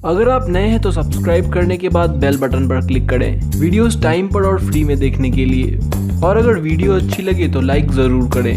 अगर आप नए हैं तो सब्सक्राइब करने के बाद बेल बटन पर क्लिक करें वीडियोस टाइम पर और फ्री में देखने के लिए। और अगर वीडियो अच्छी लगे तो लाइक ज़रूर करें।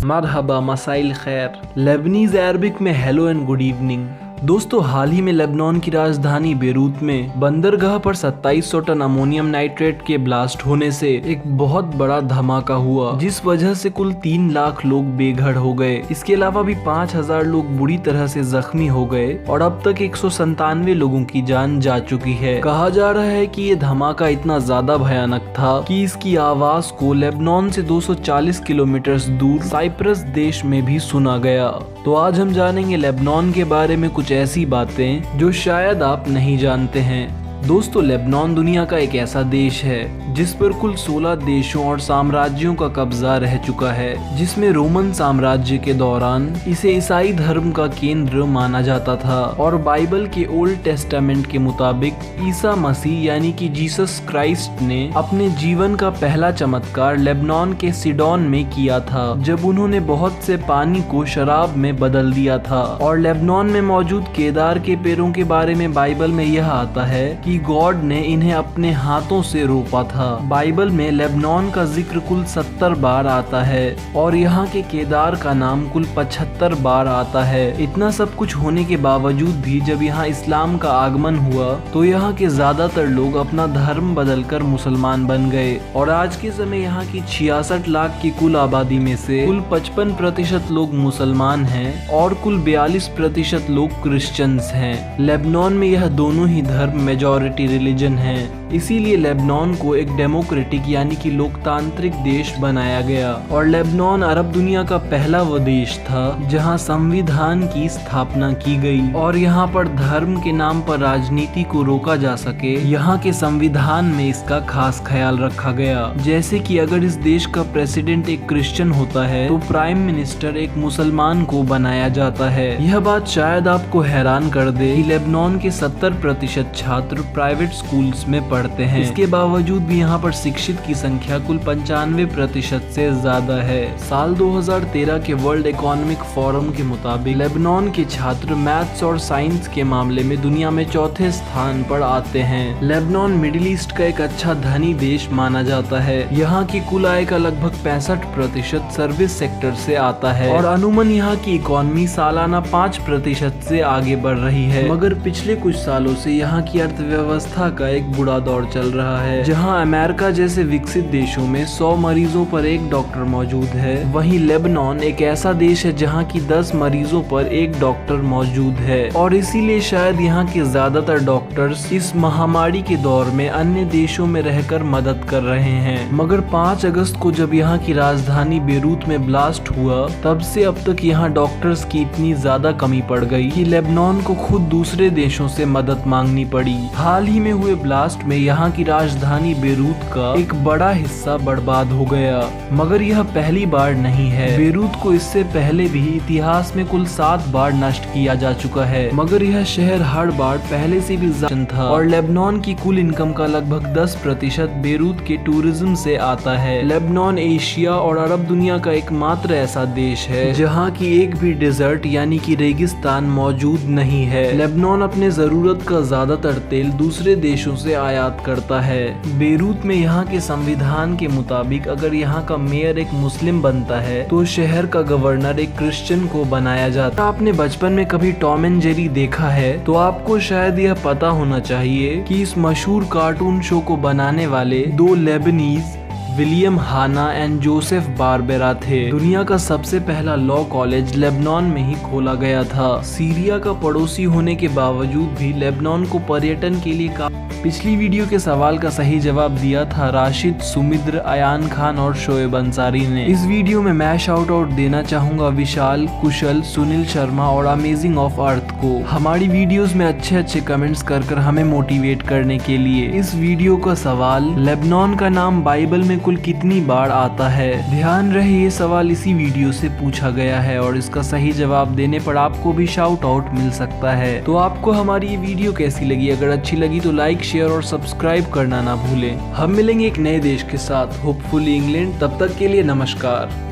मरहबा, मसाइल खैर, लेबनीज अरबिक में हेलो एंड गुड इवनिंग। दोस्तों, हाल ही में लेबनान की राजधानी बेरूत में बंदरगाह पर 2700 टन अमोनियम नाइट्रेट के ब्लास्ट होने से एक बहुत बड़ा धमाका हुआ, जिस वजह से कुल 3 लाख लोग बेघर हो गए। इसके अलावा भी 5000 लोग बुरी तरह से जख्मी हो गए और अब तक 197 लोगों की जान जा चुकी है। कहा जा रहा है कि ये धमाका इतना ज्यादा भयानक था कि इसकी आवाज को लेबनान से 240 किलोमीटर दूर साइप्रस देश में भी सुना गया। तो आज हम जानेंगे लेबनान के बारे में कुछ ऐसी बातें जो शायद आप नहीं जानते हैं। दोस्तों, लेबनान दुनिया का एक ऐसा देश है जिस पर कुल 16 देशों और साम्राज्यों का कब्जा रह चुका है, जिसमें रोमन साम्राज्य के दौरान इसे ईसाई धर्म का केंद्र माना जाता था और बाइबल के ओल्ड टेस्टामेंट के मुताबिक ईसा मसीह यानी कि जीसस क्राइस्ट ने अपने जीवन का पहला चमत्कार लेबनान के सिडोन में किया था, जब उन्होंने बहुत से पानी को शराब में बदल दिया था। और लेबनान में मौजूद केदार के पेड़ों के बारे में बाइबल में यह आता है कि गॉड ने इन्हें अपने हाथों से रोपा था। बाइबल में लेबनान का जिक्र कुल 70 बार आता है और यहाँ के केदार का नाम कुल 75 बार आता है। इतना सब कुछ होने के बावजूद भी जब यहाँ इस्लाम का आगमन हुआ तो यहाँ के ज्यादातर लोग अपना धर्म बदलकर मुसलमान बन गए और आज के समय यहाँ की 66 लाख की कुल आबादी में से कुल 55% लोग मुसलमान हैं और कुल 42% लोग क्रिश्चियंस हैं। लेबनान में यह दोनों ही धर्म मेजॉरिटी रिलीजन है, इसीलिए लेबनान को एक डेमोक्रेटिक यानी कि लोकतांत्रिक देश बनाया गया। और लेबनान अरब दुनिया का पहला वो देश था जहां संविधान की स्थापना की गई और यहां पर धर्म के नाम पर राजनीति को रोका जा सके, यहां के संविधान में इसका खास ख्याल रखा गया। जैसे कि अगर इस देश का प्रेसिडेंट एक क्रिश्चियन होता है तो प्राइम मिनिस्टर एक मुसलमान को बनाया जाता है। यह बात शायद आपको हैरान कर दे कि लेबनान के 70% छात्र प्राइवेट स्कूल्स में पढ़ते हैं। इसके बावजूद भी यहाँ पर शिक्षित की संख्या कुल 95% से ज्यादा है। साल 2013 के वर्ल्ड इकोनॉमिक फोरम के मुताबिक लेबनान के छात्र मैथ्स और साइंस के मामले में दुनिया में चौथे स्थान पर आते हैं। लेबनान मिडिल ईस्ट का एक अच्छा धनी देश माना जाता है। यहाँ की कुल आय का लगभग 65% सर्विस सेक्टर से आता है और अनुमान यहाँ की इकोनॉमी सालाना 5% से आगे बढ़ रही है। मगर पिछले कुछ सालों से यहाँ की अर्थव्यवस्था का एक बुरा दौर चल रहा है, जहां अमेरिका जैसे विकसित देशों में 100 मरीजों पर एक डॉक्टर मौजूद है, वहीं लेबनान एक ऐसा देश है जहां की 10 मरीजों पर एक डॉक्टर मौजूद है। और इसीलिए शायद यहाँ के ज्यादातर डॉक्टर्स इस महामारी के दौर में अन्य देशों में रहकर मदद कर रहे हैं। मगर 5 अगस्त को जब यहाँ की राजधानी बेरूत में ब्लास्ट हुआ, तब से अब तक यहाँ डॉक्टर्स की इतनी ज्यादा कमी पड़ गई कि लेबनान को खुद दूसरे देशों से मदद मांगनी पड़ी। हाल ही में हुए ब्लास्ट में यहाँ की राजधानी बेरूत का एक बड़ा हिस्सा बर्बाद हो गया। मगर यह पहली बार नहीं है। बेरूत को इससे पहले भी इतिहास में कुल 7 बार नष्ट किया जा चुका है, मगर यह शहर हर बार पहले से भी ज्यादा था। और लेबनान की कुल इनकम का लगभग 10% बेरूत के टूरिज्म से आता है। लेबनान एशिया और अरब दुनिया का एकमात्र ऐसा देश है जहाँ की एक भी डेजर्ट यानी कि रेगिस्तान मौजूद नहीं है। लेबनान अपने जरूरत का ज्यादातर तेल दूसरे देशों से आयात करता है। बेरूत में यहाँ के संविधान के मुताबिक अगर यहाँ का मेयर एक मुस्लिम बनता है तो शहर का गवर्नर एक क्रिश्चियन को बनाया जाता है। आपने बचपन में कभी टॉम एंड जेरी देखा है तो आपको शायद यह पता होना चाहिए कि इस मशहूर कार्टून शो को बनाने वाले 2 Lebanese William Hanna and Joseph Barbera थे। दुनिया का सबसे पहला लॉ कॉलेज लेबनान में ही खोला गया था। सीरिया का पड़ोसी होने के बावजूद भी लेबनान को पर्यटन के लिए पिछली वीडियो के सवाल का सही जवाब दिया था राशिद, सुमिद्र, अयान खान और शोएब अंसारी ने। इस वीडियो में मैं शाउट आउट देना चाहूंगा विशाल, कुशल, सुनील शर्मा और अमेजिंग ऑफ अर्थ को, हमारी वीडियोस में अच्छे कमेंट्स कर हमें मोटिवेट करने के लिए। इस वीडियो का सवाल, लेबनान का नाम बाइबल में कुल कितनी बार आता है? ध्यान रहे ये सवाल इसी वीडियो से पूछा गया है और इसका सही जवाब देने पर आपको भी शाउट आउट मिल सकता है। तो आपको हमारी ये वीडियो कैसी लगी? अगर अच्छी लगी तो लाइक, शेयर और सब्सक्राइब करना ना भूलें। हम मिलेंगे एक नए देश के साथ, होपफुली इंग्लैंड। तब तक के लिए नमस्कार।